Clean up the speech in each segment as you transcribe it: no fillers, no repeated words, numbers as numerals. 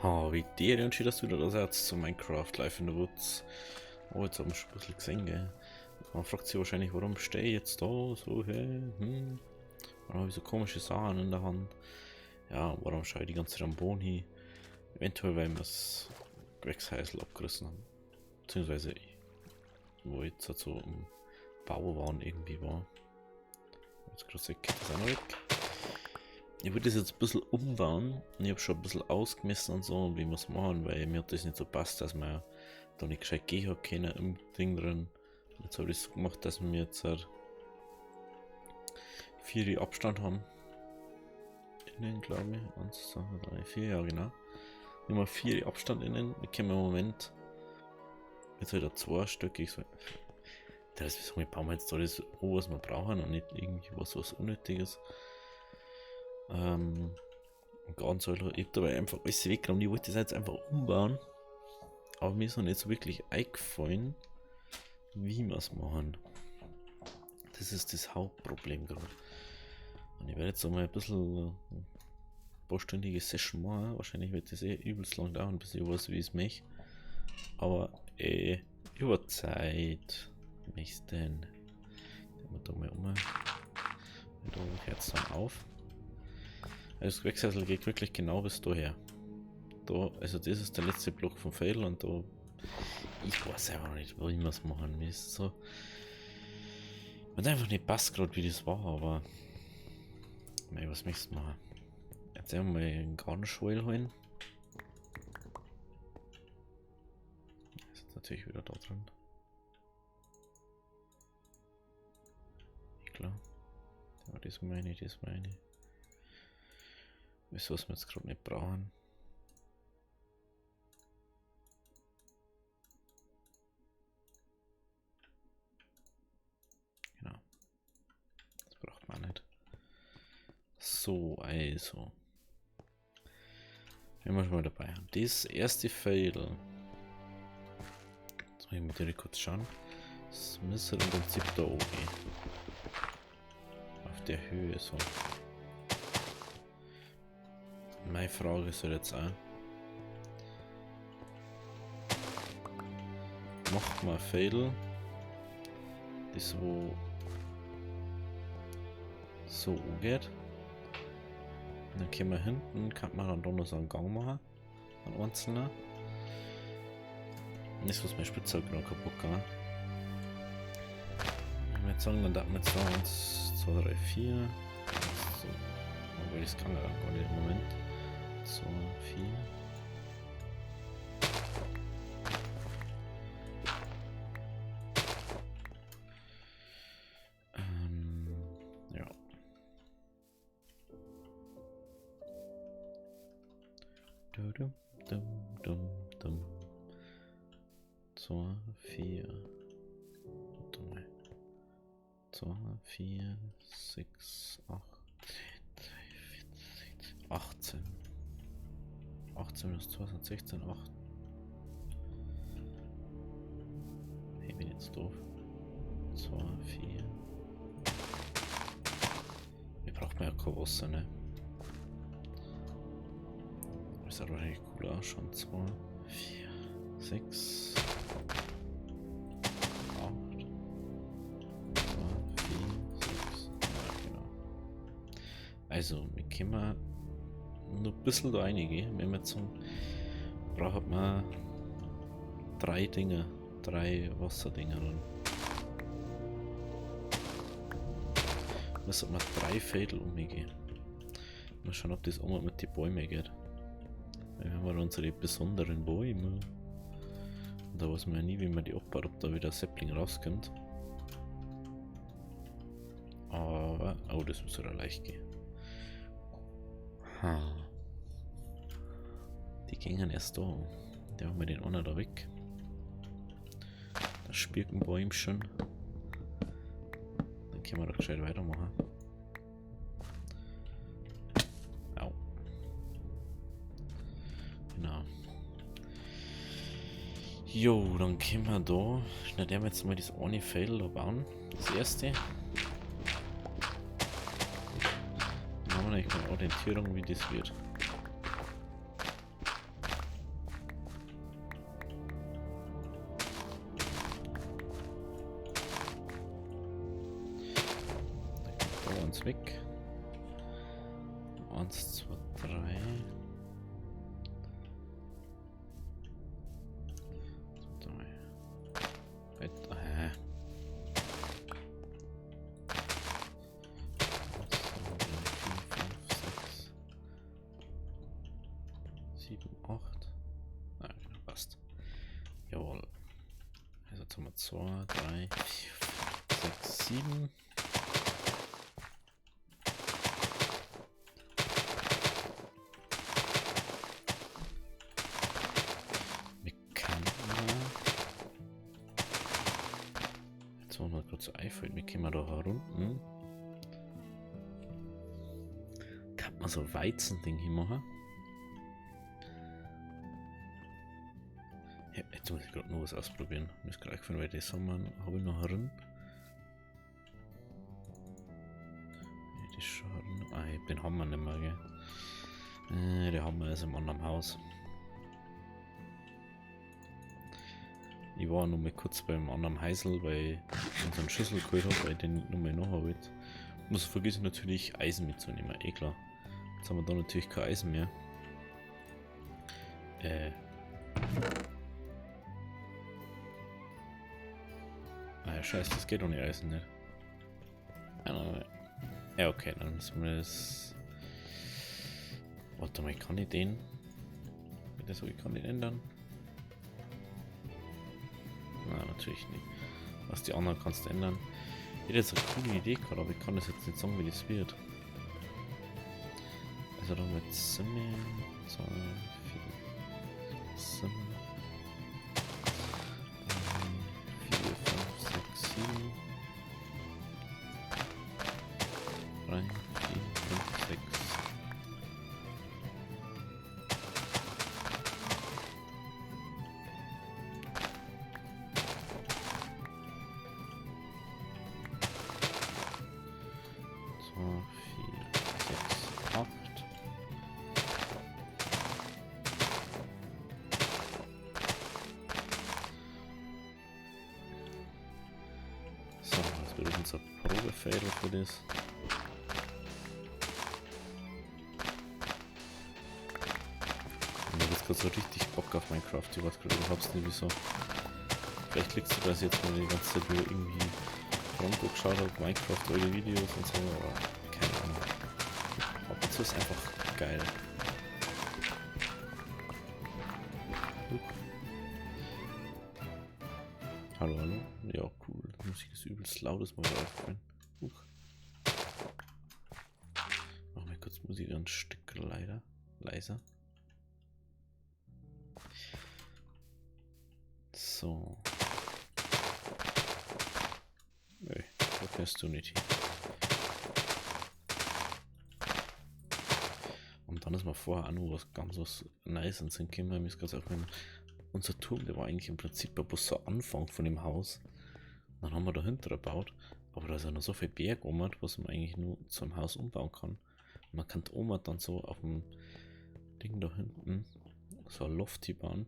Ha, wie dir und schön, dass du wieder das Herz zu Minecraft Live in the Woods. Oh, jetzt haben wir schon ein bisschen gesehen, gell? Man fragt sich wahrscheinlich, warum stehe ich jetzt da so, hä? Warum habe ich so komische Sachen in der Hand? Ja, warum schaue ich die ganze Zeit am Boden hin? Eventuell, weil wir das Gewächshäusl abgerissen haben. Beziehungsweise, wo jetzt halt so im Bau waren irgendwie war. Jetzt gerade weg, das ist auch noch weg. Ich würde das jetzt ein bisschen umbauen und ich habe schon ein bisschen ausgemessen und so, wie wir es machen, weil mir hat das nicht so passt, dass wir da nicht gescheit gehen haben können im Ding drin. Jetzt habe ich es so gemacht, dass wir jetzt halt 4 Abstand haben. Innen, glaube ich. 1, 2, 3, 4, ja genau. Wir haben 4 Abstand innen. Wir können im Moment jetzt wieder 2 Stück. Das ist, wir bauen jetzt alles, was wir brauchen und nicht irgendwie was Unnötiges. Ganz halt, ich hab dabei einfach alles weggenommen. Ich wollte das jetzt einfach umbauen, aber mir ist noch nicht so wirklich eingefallen, wie wir es machen. Das ist das Hauptproblem gerade. Und ich werde jetzt einmal ein bisschen ein paarstündige Session machen. Wahrscheinlich wird das übelst lang dauern, bis ich weiß, wie ich es mache. Aber über Zeit. Was denn? Nehmen wir da mal um. Da hört es dann auf. Also das Gewächshäusl geht wirklich genau bis daher. Da, also das ist der letzte Block vom Fail und da. Ich weiß einfach nicht, wie wir es machen. Mir ist so. Man einfach nicht passt gerade, wie das war, aber. Nein, was möchtest du machen? Jetzt einmal einen Gartenschweil holen. Ist jetzt natürlich wieder da drin. Klar. Aber das meine ich, das meine ich. Wieso wir jetzt gerade nicht brauchen. Genau. Das braucht man nicht. So, also. Wenn wir schon mal dabei haben. Das erste Fail. Jetzt muss ich mal direkt kurz schauen. Das müsste im Prinzip da oben. Auf der Höhe so. Meine Frage ist jetzt auch. Macht man Fail, das wo so umgeht. Und dann können wir hinten, kann man dann da noch so einen Gang machen. Ein einzelner. Und das was mein Spitzhack noch kaputt gehen. Wenn wir jetzt sagen, dann darf man jetzt noch 1, 2, 3, 4. So. Obwohl das kann er gar nicht im Moment. 2, 4. Ja. Dum, dum, dum, dum. 2, 4. 2, 4, 6, 8, 18. 18 minus 2 sind 16, 8. Ich bin jetzt doof. 2, 4. Wir brauchen ja kein Wasser, ne? Das sieht wahrscheinlich cool aus, schon 2, 4, 6, 8, 2, 4, 6. Ja, genau. Also, wir können nur ein bisschen da reingehen. Wenn wir jetzt so braucht man 3 Dinge, 3 Wasserdinger dann. Müssen wir 3 Fädel umgehen. Mal schauen, ob das auch mit den Bäumen geht. Weil wir haben unsere besonderen Bäume. Und da weiß man ja nie, wie man die abbaut, ob da wieder Sapling rauskommt. Aber, oh, das muss ja leicht gehen. Die gingen erst da. Da haben wir den anderen da weg. Das Birkenbäumchen. Dann können wir doch gescheit weitermachen. Au. Genau. Jo, dann können wir da. Dann werden wir jetzt mal das eine Fail da bauen. Das erste. Dann haben wir eigentlich eine Orientierung, wie das wird. ist weg. 1, 2, 3. 7, 8. Ah, passt. Jawohl. Also jetzt haben wir 2, 3, 4, 6, 7. Wir können. Jetzt wollen wir kurz einfällt. Wir können da herunten. Kann man so Weizending hier machen. Ja, jetzt muss ich gerade noch was ausprobieren. Mir ist gerade gefallen, weil das habe ich noch herin. Ja, das schon herin. Ah, den haben wir nicht mehr, gell? Den haben wir erst im anderen Haus. Ich war noch mal kurz beim anderen Heisel, weil ich unseren Schlüssel geholt habe, weil ich den noch mal nachher will. Muss vergessen natürlich Eisen mitzunehmen, eh klar. Jetzt haben wir da natürlich kein Eisen mehr. Ah ja, scheiße, das geht doch nicht Eisen, nicht. Ja, okay, dann müssen wir das. Warte mal, kann ich den. Wenn das so, ich kann den ändern. Nein, natürlich nicht. Was die anderen kannst du ändern. Ich hätte jetzt eine coole Idee gehabt, aber ich kann das jetzt nicht sagen, wie das wird. Also da mit Zimmer, 2, 4, 7, 4, 5, 6, 7, 3, 4, 5, 6. So, das wird unser Probefeld für das. Ich habe jetzt gerade so richtig Bock auf Minecraft. Ich weiß gerade überhaupt nicht wieso. Vielleicht liegt es daran, dass ich jetzt mal die ganze Zeit nur irgendwie Franco geschaut habe, Minecraft, eure Videos und so, aber keine Ahnung. Ab und zu ist einfach geil. Hallo, hallo. Ja, cool. Die Musik ist übelst laut, ist mal aufgefallen. Machen wir kurz Musik ein Stück leiser. So. Nö, Opportunity. Und dann ist mir vorher auch noch was ganz Nice und sind gekommen. Mir ist gerade auch unser Turm, der war eigentlich im Prinzip bloß so Anfang von dem Haus. Dann haben wir dahinter gebaut, aber da ist ja noch so viel Berg was man eigentlich nur zum Haus umbauen kann. Und man kann dann so auf dem Ding da hinten so ein Lofty bauen,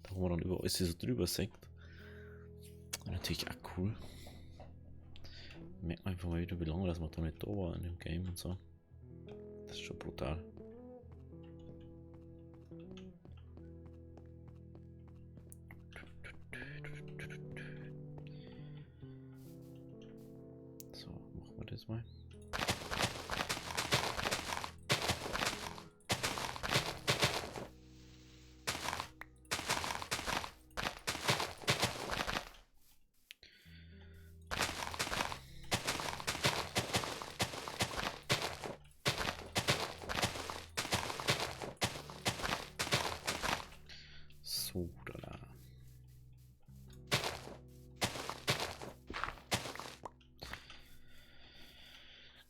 da wo man dann über alles so drüber sägt. Natürlich auch cool. Merkt man einfach mal wieder, wie lange das man da nicht da war in dem Game und so. Das ist schon brutal. So, machen wir das mal. So, da.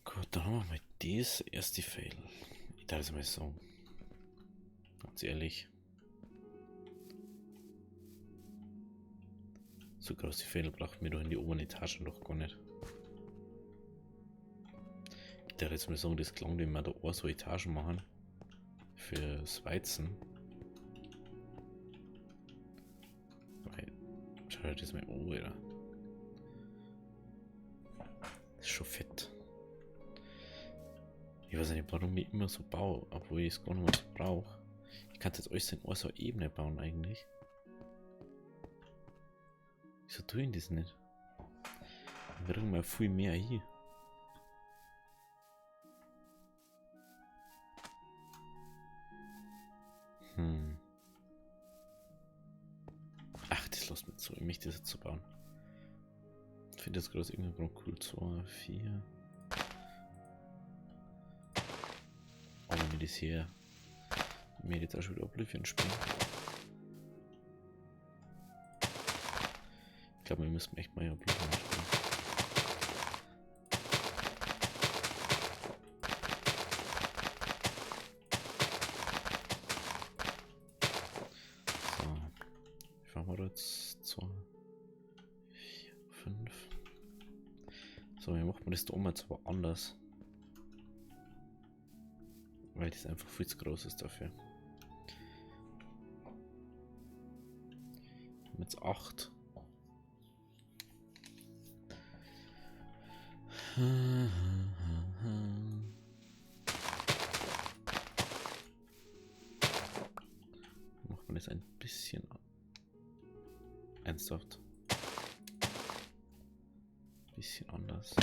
Gut, dann haben wir mal das erste Fail. Ich darf es mal sagen. Ganz ehrlich. So große Fehler braucht mir doch in die oberen Etagen doch gar nicht. Ich darf jetzt mal sagen, das klang, wenn wir da auch so Etagen machen. Fürs Weizen. Schau dir das mal an, Alter. Das ist schon fett. Ich weiß nicht, warum ich immer so baue, obwohl ich es gar nicht mehr so brauche. Ich kann jetzt alles in einer so Ebene bauen eigentlich. Wieso tue ich das nicht? Dann kriegen wir viel mehr hier. Ach, das lässt mich so, ich möchte das jetzt so bauen. Ich finde das gerade irgendwie cool. 2, 4. Aber wenn ich das hier mir jetzt auch schon wieder Oblivion spielen. Ich glaube, wir müssen echt mal Oblivion spielen. So, wie fahren wir jetzt? 2, 4, 5. So, wie macht man das da oben jetzt aber anders? Weil das einfach viel zu groß ist dafür. Jetzt 8. Macht man das ein bisschen ernsthaft. Bisschen anders.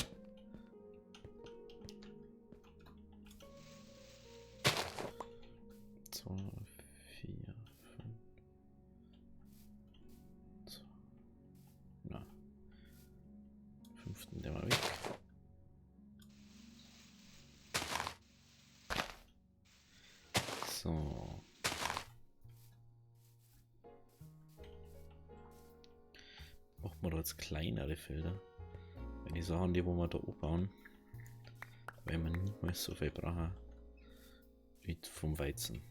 Der mal weg. So. Machen wir da jetzt kleinere Felder. Wenn die Sachen, die wo wir da bauen, weil man nicht mehr so viel brauchen wie vom Weizen.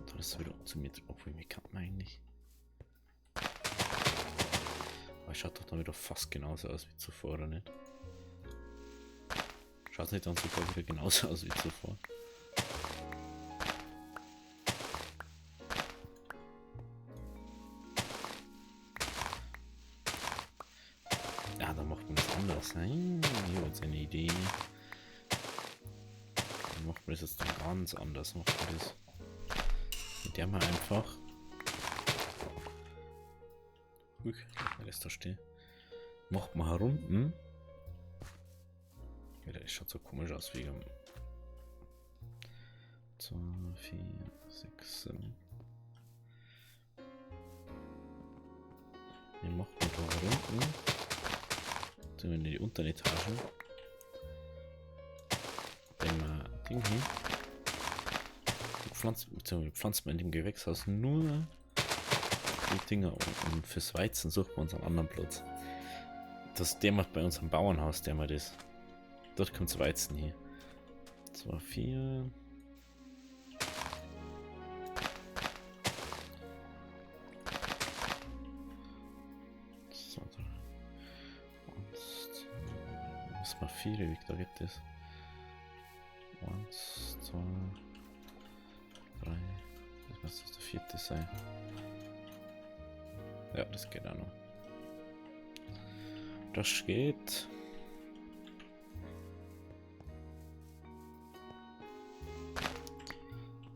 Da ist es wieder optimiert, obwohl wir kann man eigentlich. Aber es schaut doch dann wieder fast genauso aus wie zuvor, oder nicht? Schaut nicht dann sogar wieder genauso aus wie zuvor. Ja, dann macht man das anders. Ich habe jetzt eine Idee. Dann macht man das jetzt dann ganz anders. Macht man das. Mit der mal einfach. Lass mal das da stehen. Macht man herunten. Ja, das schaut so komisch aus wie 2, 4, 6, 7. Den macht man da herunten. Tun wir in die unteren Etagen. Dann mal Ding hin. Pflanzt man in dem Gewächshaus nur die Dinger und fürs Weizen suchen wir uns einen anderen Platz. Der macht bei uns am Bauernhaus, der macht das. Dort kommt das Weizen hier. 2, 4. So, da. 1, 2. 4, wie da geht das? 1, 2, 3. Das müsste der 4. sein. Ja, das geht auch noch. Das geht.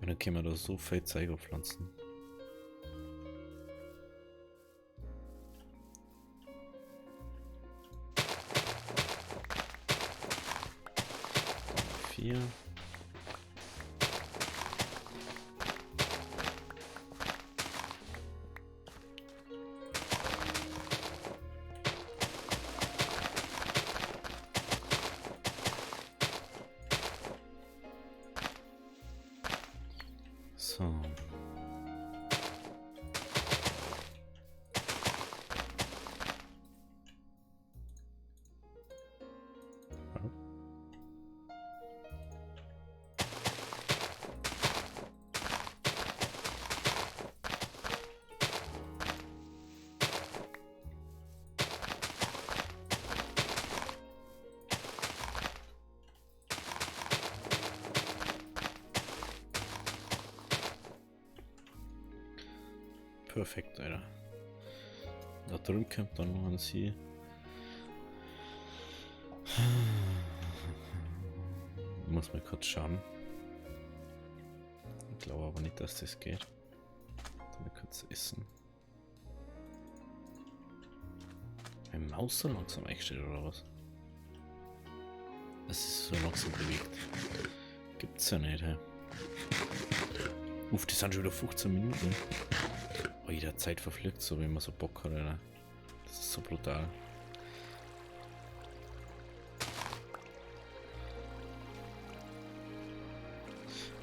Und dann können wir da so viel Zeiger pflanzen. Vier. So. Perfekt, Alter. Da drüben kommt dann noch ein See. Ich muss mal kurz schauen. Ich glaube aber nicht, dass das geht. Mal kurz essen. Meine Maus so langsam eingestellt oder was? Das ist so langsam bewegt. Gibt's ja nicht, hä? Uff, das sind schon wieder 15 Minuten. Oh, jeder Zeit verfliegt so, wenn man so Bock hat, Alter. Das ist so brutal.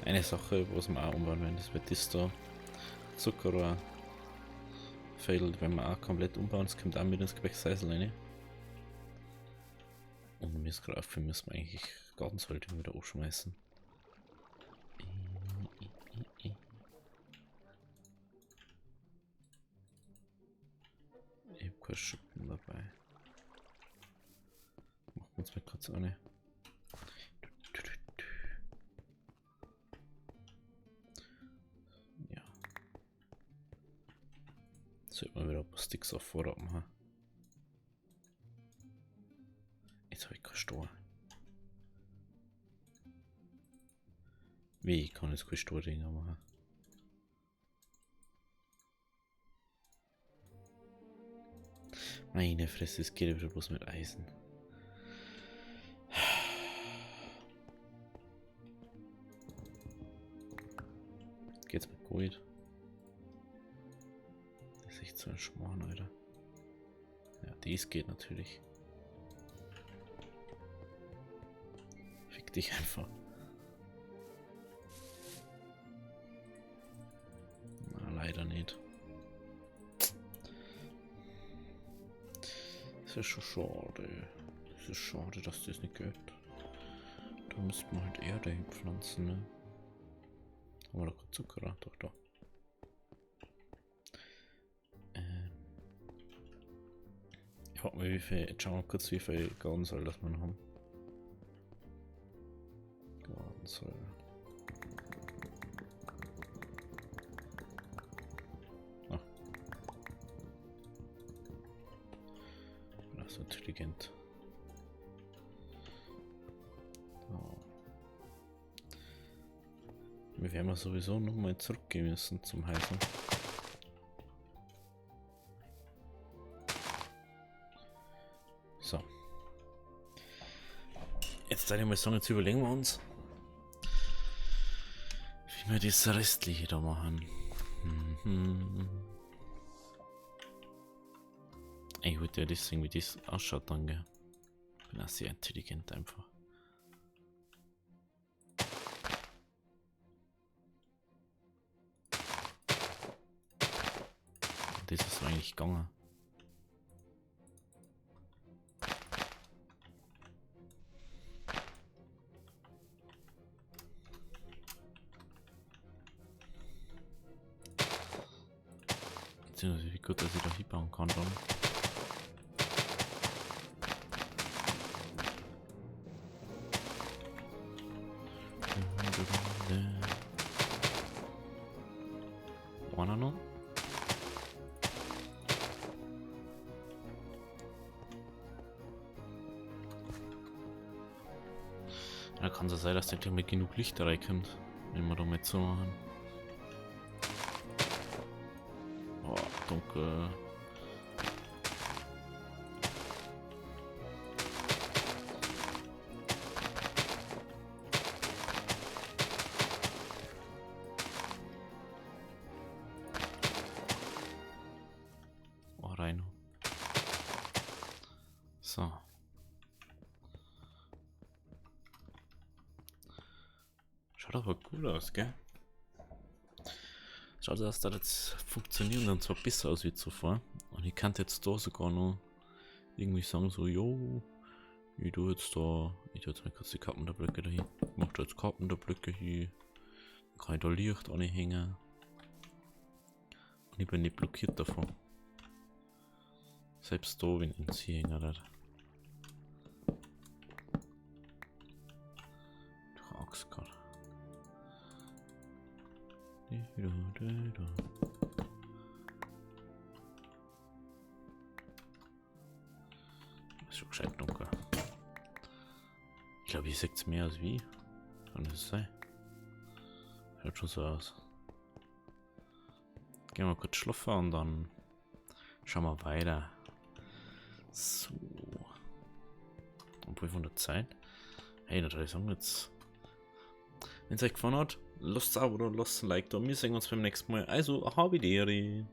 Eine Sache, was wir auch umbauen werden, das wird das da Zuckerrohr fehlt, wenn wir auch komplett umbauen, das kommt auch mit ins Gewächshausel rein. Und Mistgreifen müssen wir eigentlich ganz halt wieder aufschmeißen. Ich hab keine Schuppen dabei. Machen wir uns mal kurz eine. Ja. Sollte man wieder ein paar Sticks auf Vorrat machen. Jetzt habe ich keinen Stor. Wie, ich kann jetzt keine Stordinger machen. Meine Fresse, es geht wieder bloß mit Eisen. Geht's mit Gold? Das ist echt so ein Schmarrn, Alter. Ja, dies geht natürlich. Fick dich einfach. Na, leider nicht. Das ist schon schade. Das ist schade, dass das nicht geht. Da müsste man halt Erde hinpflanzen, ne? Haben wir doch keinen Zucker? Doch, da. Ich frag mal, wie viel. Jetzt schauen wir kurz, wie viel Gartensäule das wir noch haben. Gartensäule. Ach. Ich bin auch so intelligent. So. Wir werden sowieso nochmal zurückgehen müssen zum Heißen. So. Jetzt würde ich mal sagen, jetzt überlegen wir uns, wie wir das Restliche da machen. Ich wollte ja das sehen, wie das ausschaut dann, gell. Ich bin auch sehr intelligent einfach. Das ist eigentlich gegangen. Beziehungsweise wie gut, dass ich da hinbauen kann dann. Einer noch? Da kann es ja sein, dass da mit genug Licht reinkommt, wenn wir da mal so machen. Oh, dunkel. Oh, rein. So. Schaut aber cool aus, gell? Schaut aus, dass das funktioniert und zwar besser aus wie zuvor. Und ich kann jetzt da sogar noch irgendwie sagen, so, jo, ich tue jetzt mal kurz die Carpenterblöcke da hin. Ich mach da jetzt Carpenterblöcke hin. Dann kann ich da Licht anhängen. Und ich bin nicht blockiert davon. Selbst da, wenn ich ihn hier hängen hat. Du Axt gerade. Ist schon gescheit dunkel. Ich glaube, ihr seht es mehr als wie. Kann das sein? Schaut schon so aus. Gehen wir kurz schlafen und dann schauen wir weiter. So. Obwohl von der Zeit. Hey, da würde ich sagen, jetzt. Wenn es euch gefallen hat, lasst ein Abo oder lasst ein Like da. Wir sehen uns beim nächsten Mal. Also, Habitäri.